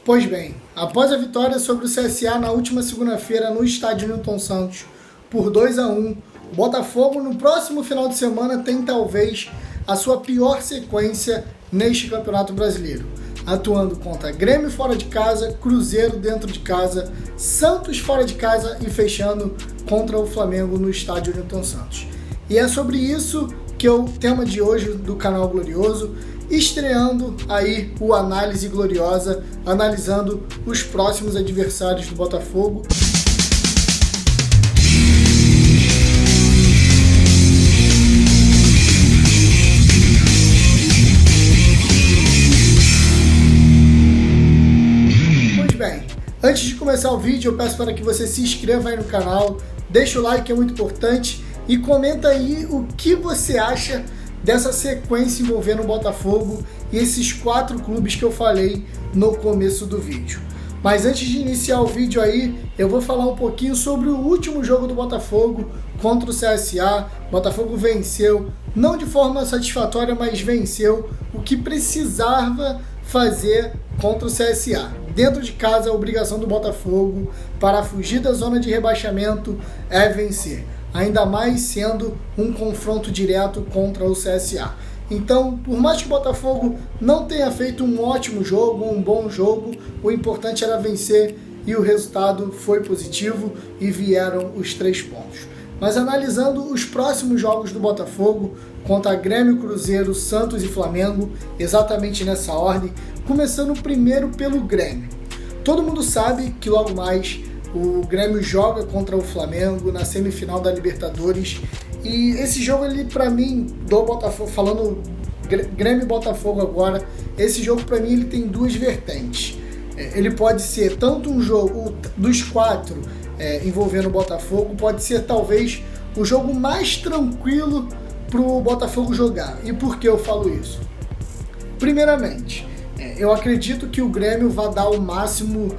Pois bem, após a vitória sobre o CSA na última segunda-feira no estádio Newton Santos por 2-1, o Botafogo no próximo final de semana tem talvez a sua pior sequência neste Campeonato Brasileiro, atuando contra Grêmio fora de casa, Cruzeiro dentro de casa, Santos fora de casa e fechando contra o Flamengo no estádio Newton Santos. E é sobre isso que é o tema de hoje do canal Glorioso, estreando aí o Análise Gloriosa, analisando os próximos adversários do Botafogo. Pois bem, antes de começar o vídeo, eu peço para que você se inscreva aí no canal, deixa o like, é muito importante, e comenta aí o que você acha dessa sequência envolvendo o Botafogo e esses 4 clubes que eu falei no começo do vídeo. Mas antes de iniciar o vídeo aí, eu vou falar um pouquinho sobre o último jogo do Botafogo contra o CSA. O Botafogo venceu, não de forma satisfatória, mas venceu o que precisava fazer contra o CSA. Dentro de casa, a obrigação do Botafogo para fugir da zona de rebaixamento é vencer, ainda mais sendo um confronto direto contra o CSA. Então, por mais que o Botafogo não tenha feito um ótimo jogo, um bom jogo, o importante era vencer e o resultado foi positivo e vieram os 3 pontos. Mas analisando os próximos jogos do Botafogo contra Grêmio, Cruzeiro, Santos e Flamengo, exatamente nessa ordem, começando primeiro pelo Grêmio. Todo mundo sabe que logo mais o Grêmio joga contra o Flamengo na semifinal da Libertadores, e esse jogo ali para mim, do Botafogo, falando Grêmio e Botafogo agora, esse jogo para mim ele tem 2 vertentes. Ele pode ser tanto um jogo dos 4 envolvendo o Botafogo, pode ser talvez o jogo mais tranquilo para o Botafogo jogar. E por que eu falo isso? Primeiramente, eu acredito que o Grêmio vai dar o máximo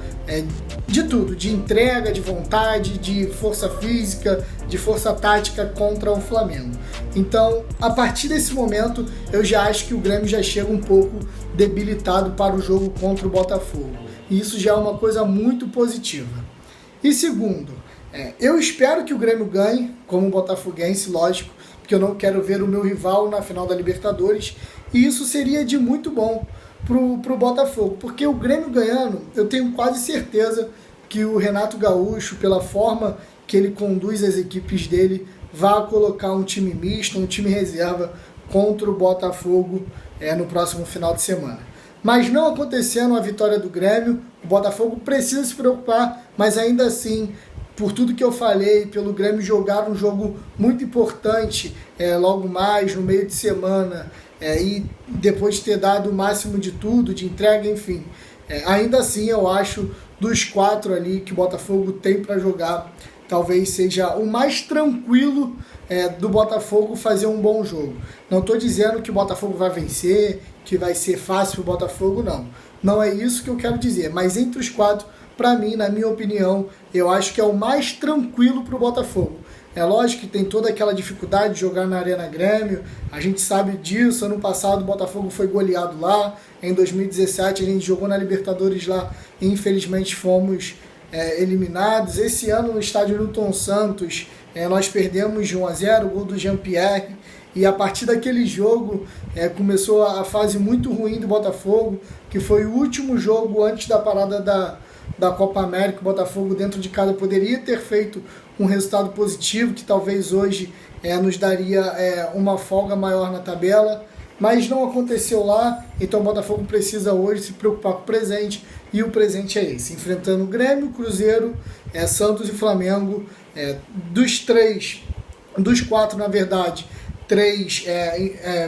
de tudo, de entrega, de vontade, de força física, de força tática contra o Flamengo. Então, a partir desse momento, eu já acho que o Grêmio já chega um pouco debilitado para o jogo contra o Botafogo. E isso já é uma coisa muito positiva. E segundo, eu espero que o Grêmio ganhe, como botafoguense, lógico, porque eu não quero ver o meu rival na final da Libertadores, e isso seria de muito bom pro Botafogo, porque o Grêmio ganhando, eu tenho quase certeza que o Renato Gaúcho, pela forma que ele conduz as equipes dele, vai colocar um time misto, um time reserva contra o Botafogo no próximo final de semana. Mas não acontecendo a vitória do Grêmio, o Botafogo precisa se preocupar, mas ainda assim, por tudo que eu falei, pelo Grêmio jogar um jogo muito importante logo mais, no meio de semana, e depois de ter dado o máximo de tudo, de entrega, enfim, ainda assim eu acho dos 4 ali que o Botafogo tem para jogar, talvez seja o mais tranquilo do Botafogo fazer um bom jogo. Não estou dizendo que o Botafogo vai vencer, que vai ser fácil o Botafogo, não. Não é isso que eu quero dizer, mas entre os 4, para mim, na minha opinião, eu acho que é o mais tranquilo para o Botafogo. É lógico que tem toda aquela dificuldade de jogar na Arena Grêmio, a gente sabe disso. Ano passado o Botafogo foi goleado lá, em 2017 a gente jogou na Libertadores lá e infelizmente fomos eliminados. Esse ano no estádio Newton Santos nós perdemos de 1-0, o gol do Jean-Pierre, e a partir daquele jogo começou a fase muito ruim do Botafogo, que foi o último jogo antes da parada da Copa América. O Botafogo dentro de casa poderia ter feito um resultado positivo, que talvez hoje nos daria uma folga maior na tabela, mas não aconteceu lá. Então o Botafogo precisa hoje se preocupar com o presente, e o presente é esse, enfrentando Grêmio, Cruzeiro, Santos e Flamengo. Dos 4 na verdade, 3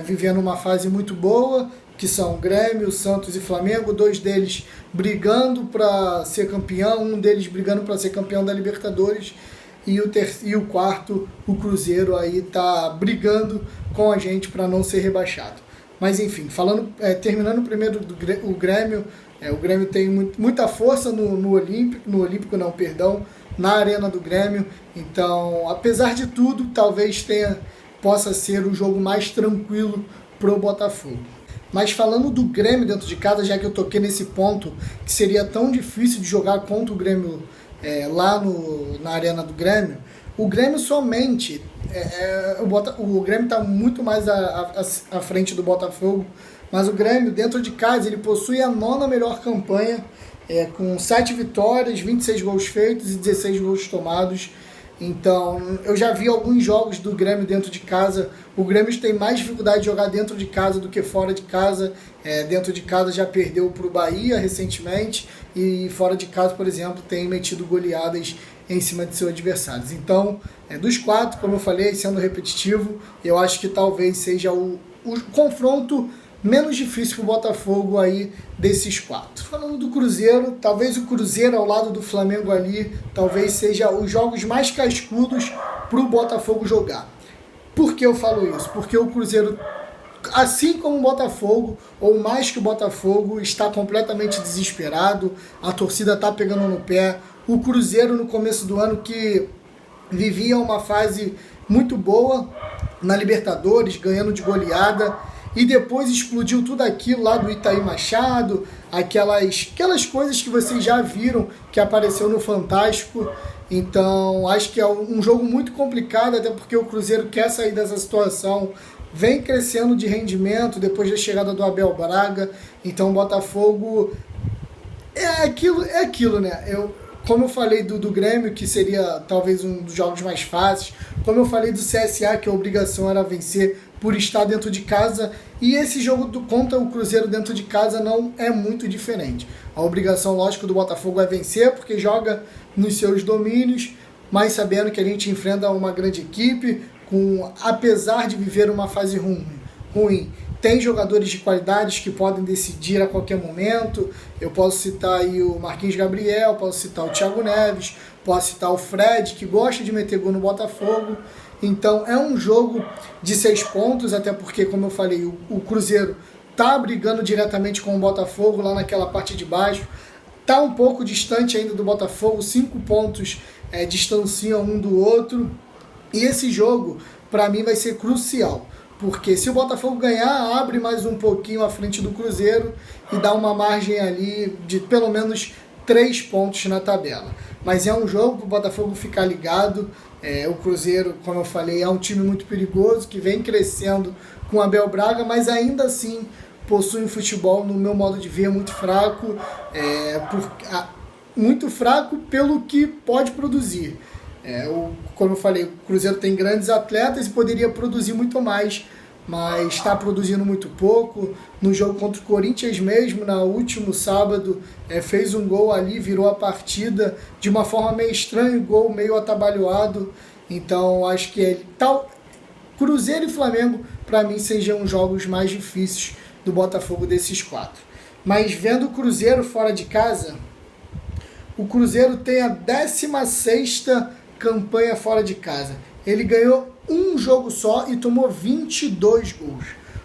vivendo uma fase muito boa, que são Grêmio, Santos e Flamengo, 2 deles brigando para ser campeão, um deles brigando para ser campeão da Libertadores, e o 4, o Cruzeiro, aí tá brigando com a gente para não ser rebaixado. Mas enfim, terminando primeiro o Grêmio, o Grêmio tem muita força no Olímpico, na Arena do Grêmio. Então, apesar de tudo, talvez possa ser o jogo mais tranquilo pro Botafogo. Mas falando do Grêmio dentro de casa, já que eu toquei nesse ponto, que seria tão difícil de jogar contra o Grêmio lá na arena do Grêmio, o Grêmio somente, o Grêmio está muito mais à frente do Botafogo, mas o Grêmio dentro de casa ele possui a 9ª melhor campanha, com 7 vitórias, 26 gols feitos e 16 gols tomados. Então, eu já vi alguns jogos do Grêmio dentro de casa. O Grêmio tem mais dificuldade de jogar dentro de casa do que fora de casa. Dentro de casa já perdeu para o Bahia recentemente e fora de casa, por exemplo, tem metido goleadas em cima de seus adversários. Então, dos 4, como eu falei, sendo repetitivo, eu acho que talvez seja o confronto menos difícil para o Botafogo aí desses 4. Falando do Cruzeiro, talvez o Cruzeiro ao lado do Flamengo ali, talvez seja os jogos mais cascudos para o Botafogo jogar. Por que eu falo isso? Porque o Cruzeiro, assim como o Botafogo, ou mais que o Botafogo, está completamente desesperado, a torcida está pegando no pé. O Cruzeiro no começo do ano que vivia uma fase muito boa na Libertadores, ganhando de goleada, e depois explodiu tudo aquilo lá do Itaí Machado, aquelas coisas que vocês já viram que apareceu no Fantástico. Então acho que é um jogo muito complicado, até porque o Cruzeiro quer sair dessa situação, vem crescendo de rendimento depois da chegada do Abel Braga. Então o Botafogo é aquilo, né? Como eu falei do Grêmio, que seria talvez um dos jogos mais fáceis, como eu falei do CSA, que a obrigação era vencer por estar dentro de casa, e esse jogo contra o Cruzeiro dentro de casa não é muito diferente. A obrigação, lógico, do Botafogo é vencer, porque joga nos seus domínios, mas sabendo que a gente enfrenta uma grande equipe, apesar de viver uma fase ruim, tem jogadores de qualidades que podem decidir a qualquer momento. Eu posso citar aí o Marquinhos Gabriel, posso citar o Thiago Neves, posso citar o Fred, que gosta de meter gol no Botafogo. Então é um jogo de 6 pontos, até porque, como eu falei, o Cruzeiro está brigando diretamente com o Botafogo lá naquela parte de baixo. Está um pouco distante ainda do Botafogo, 5 pontos distanciam um do outro. E esse jogo, para mim, vai ser crucial. Porque se o Botafogo ganhar, abre mais um pouquinho à frente do Cruzeiro e dá uma margem ali de pelo menos 3 pontos na tabela. Mas é um jogo para o Botafogo ficar ligado. O Cruzeiro, como eu falei, é um time muito perigoso, que vem crescendo com o Abel Braga, mas ainda assim possui um futebol, no meu modo de ver, muito fraco. Muito fraco pelo que pode produzir. Como eu falei, o Cruzeiro tem grandes atletas e poderia produzir muito mais, mas está produzindo muito pouco. No jogo contra o Corinthians mesmo, no último sábado, fez um gol ali, virou a partida de uma forma meio estranha, gol meio atabalhoado. Então acho que Cruzeiro e Flamengo, para mim, sejam os jogos mais difíceis do Botafogo desses 4. Mas vendo o Cruzeiro fora de casa, o Cruzeiro tem a 16ª campanha fora de casa. Ele ganhou um jogo só e tomou 22 gols.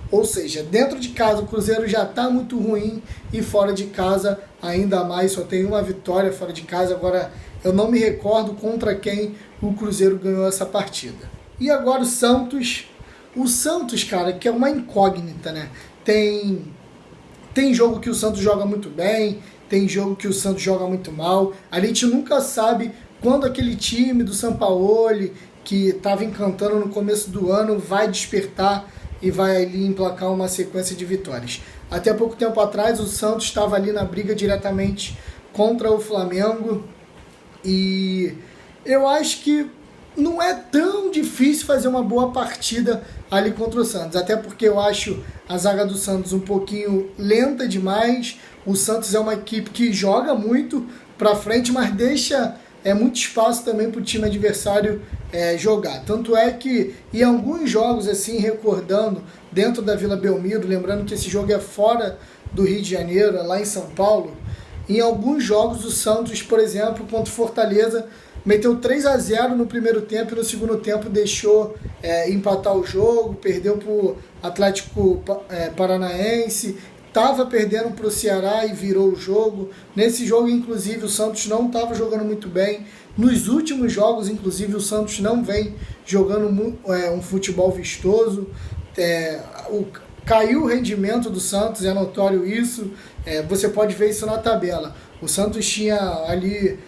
Ou seja, dentro de casa o Cruzeiro já está muito ruim e fora de casa ainda mais, só tem uma vitória fora de casa. Agora eu não me recordo contra quem o Cruzeiro ganhou essa partida. E agora o Santos. O Santos, cara, que é uma incógnita, né? Tem jogo que o Santos joga muito bem, tem jogo que o Santos joga muito mal. A gente nunca sabe quando aquele time do Sampaoli, que estava encantando no começo do ano, vai despertar e vai ali emplacar uma sequência de vitórias. Até pouco tempo atrás, o Santos estava ali na briga diretamente contra o Flamengo. E eu acho que não é tão difícil fazer uma boa partida ali contra o Santos. Até porque eu acho a zaga do Santos um pouquinho lenta demais. O Santos é uma equipe que joga muito para frente, mas deixa muito espaço também para o time adversário jogar. Tanto é que em alguns jogos, assim, recordando, dentro da Vila Belmiro, lembrando que esse jogo é fora do Rio de Janeiro, é lá em São Paulo, em alguns jogos o Santos, por exemplo, contra o Fortaleza, meteu 3-0 no primeiro tempo e no segundo tempo deixou empatar o jogo, perdeu para o Atlético Paranaense, estava perdendo para o Ceará e virou o jogo. Nesse jogo, inclusive, o Santos não estava jogando muito bem. Nos últimos jogos, inclusive, o Santos não vem jogando um futebol vistoso. caiu o rendimento do Santos, é notório isso, você pode ver isso na tabela. O Santos tinha ali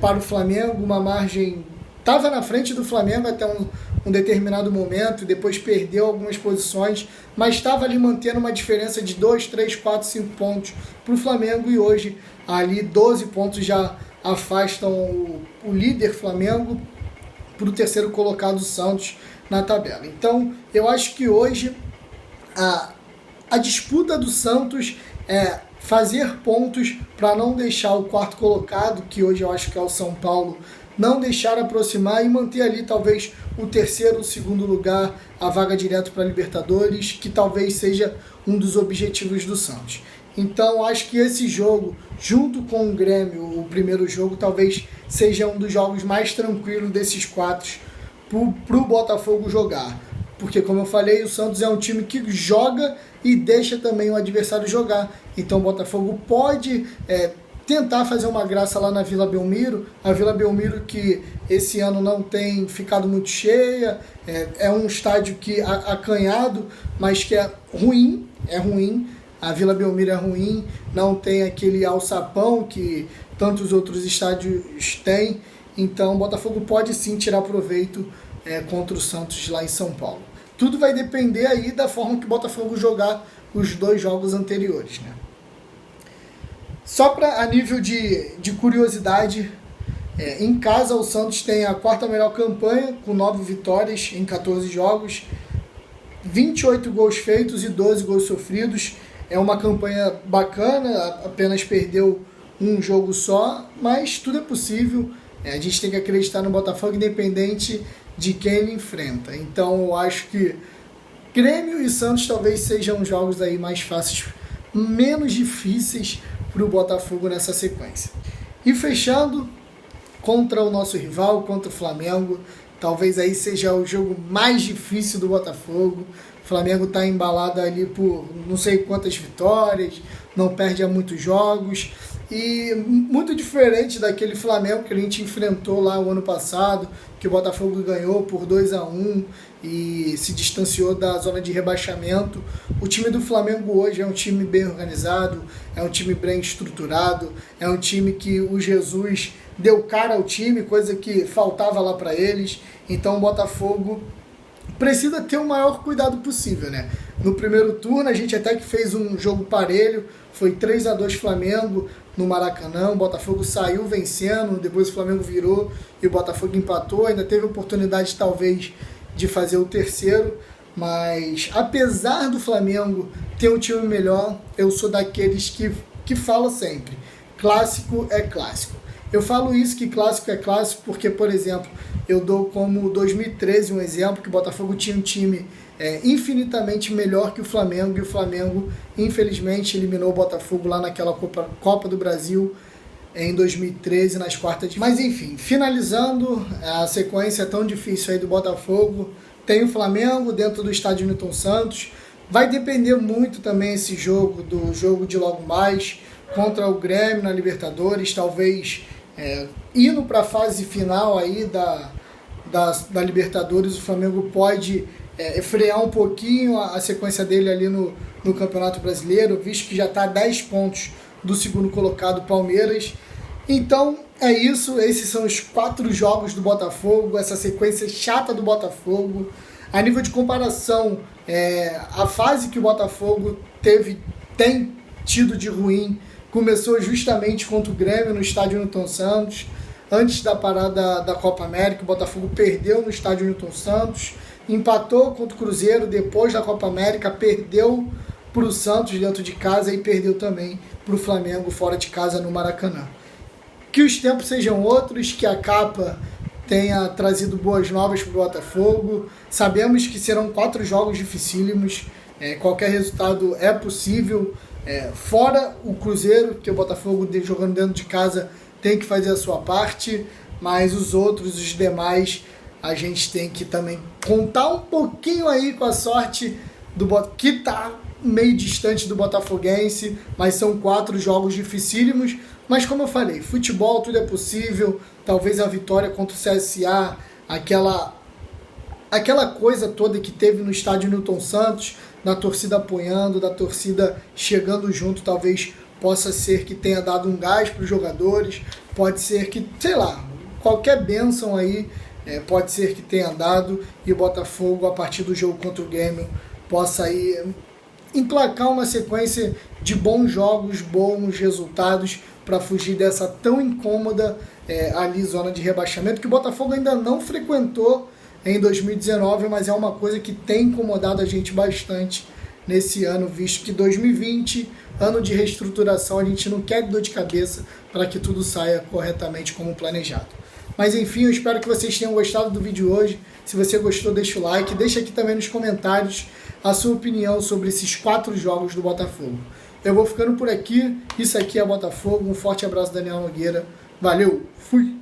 para o Flamengo uma margem, estava na frente do Flamengo até um determinado momento, depois perdeu algumas posições, mas estava ali mantendo uma diferença de 2, 3, 4, 5 pontos para o Flamengo, e hoje ali 12 pontos já afastam o líder Flamengo para o terceiro colocado Santos na tabela. Então eu acho que hoje a disputa do Santos é fazer pontos para não deixar o quarto colocado, que hoje eu acho que é o São Paulo, não deixar aproximar e manter ali talvez o terceiro, o segundo lugar, a vaga direto para a Libertadores, que talvez seja um dos objetivos do Santos. Então acho que esse jogo, junto com o Grêmio, o primeiro jogo, talvez seja um dos jogos mais tranquilos desses 4 para o Botafogo jogar. Porque, como eu falei, o Santos é um time que joga e deixa também o adversário jogar. Então o Botafogo pode tentar fazer uma graça lá na Vila Belmiro. A Vila Belmiro, que esse ano não tem ficado muito cheia, é um estádio que acanhado, mas que é ruim. A Vila Belmiro é ruim, não tem aquele alçapão que tantos outros estádios têm. Então o Botafogo pode sim tirar proveito contra o Santos lá em São Paulo. Tudo vai depender aí da forma que o Botafogo jogar os 2 jogos anteriores, né? Só a nível de curiosidade, em casa o Santos tem a 4ª melhor campanha, com 9 vitórias em 14 jogos, 28 gols feitos e 12 gols sofridos. É uma campanha bacana, apenas perdeu um jogo só, mas tudo é possível. A gente tem que acreditar no Botafogo, independente de quem ele enfrenta. Então eu acho que Grêmio e Santos talvez sejam jogos aí mais fáceis, menos difíceis para o Botafogo nessa sequência. E fechando, contra o nosso rival, contra o Flamengo, talvez aí seja o jogo mais difícil do Botafogo. O Flamengo está embalado ali por não sei quantas vitórias, não perde há muitos jogos, e muito diferente daquele Flamengo que a gente enfrentou lá o ano passado, que o Botafogo ganhou por 2-1 e se distanciou da zona de rebaixamento. O time do Flamengo hoje é um time bem organizado, é um time bem estruturado, é um time que o Jesus deu cara ao time, coisa que faltava lá para eles. Então o Botafogo precisa ter o maior cuidado possível, né? No primeiro turno a gente até que fez um jogo parelho, foi 3-2 Flamengo no Maracanã, o Botafogo saiu vencendo, depois o Flamengo virou e o Botafogo empatou, ainda teve oportunidade talvez de fazer o terceiro, mas apesar do Flamengo ter um time melhor, eu sou daqueles que falo sempre, clássico é clássico. Eu falo isso, que clássico é clássico, porque, por exemplo, eu dou como 2013 um exemplo, que o Botafogo tinha um time infinitamente melhor que o Flamengo, e o Flamengo, infelizmente, eliminou o Botafogo lá naquela Copa do Brasil em 2013, nas quartas de final. Mas, enfim, finalizando a sequência tão difícil aí do Botafogo, tem o Flamengo dentro do estádio Newton Santos. Vai depender muito também esse jogo, do jogo de logo mais, contra o Grêmio na Libertadores, talvez indo para a fase final aí da Libertadores, o Flamengo pode frear um pouquinho a sequência dele ali no Campeonato Brasileiro, visto que já está a 10 pontos do segundo colocado Palmeiras. Então é isso, esses são os 4 jogos do Botafogo, essa sequência chata do Botafogo. A nível de comparação, a fase que o Botafogo tem tido de ruim começou justamente contra o Grêmio no estádio Newton Santos. Antes da parada da Copa América, o Botafogo perdeu no estádio Newton Santos, empatou contra o Cruzeiro depois da Copa América, perdeu para o Santos dentro de casa e perdeu também para o Flamengo fora de casa no Maracanã. Que os tempos sejam outros, que a capa tenha trazido boas novas para o Botafogo. Sabemos que serão 4 jogos dificílimos, qualquer resultado é possível, fora o Cruzeiro, que o Botafogo jogando dentro de casa tem que fazer a sua parte, mas os outros, os demais, a gente tem que também contar um pouquinho aí com a sorte do que está meio distante do botafoguense, mas são 4 jogos dificílimos. Mas como eu falei, futebol tudo é possível, talvez a vitória contra o CSA, aquela coisa toda que teve no estádio Newton Santos, da torcida apoiando, da torcida chegando junto, talvez possa ser que tenha dado um gás para os jogadores, pode ser que, sei lá, qualquer bênção aí, pode ser que tenha dado e o Botafogo, a partir do jogo contra o Grêmio, possa aí emplacar uma sequência de bons jogos, bons resultados para fugir dessa tão incômoda ali zona de rebaixamento que o Botafogo ainda não frequentou em 2019, mas é uma coisa que tem incomodado a gente bastante nesse ano, visto que 2020, ano de reestruturação, a gente não quer dor de cabeça para que tudo saia corretamente como planejado. Mas enfim, eu espero que vocês tenham gostado do vídeo hoje. Se você gostou, deixa o like, deixa aqui também nos comentários a sua opinião sobre esses 4 jogos do Botafogo. Eu vou ficando por aqui, isso aqui é Botafogo, um forte abraço, Daniel Nogueira, valeu, fui!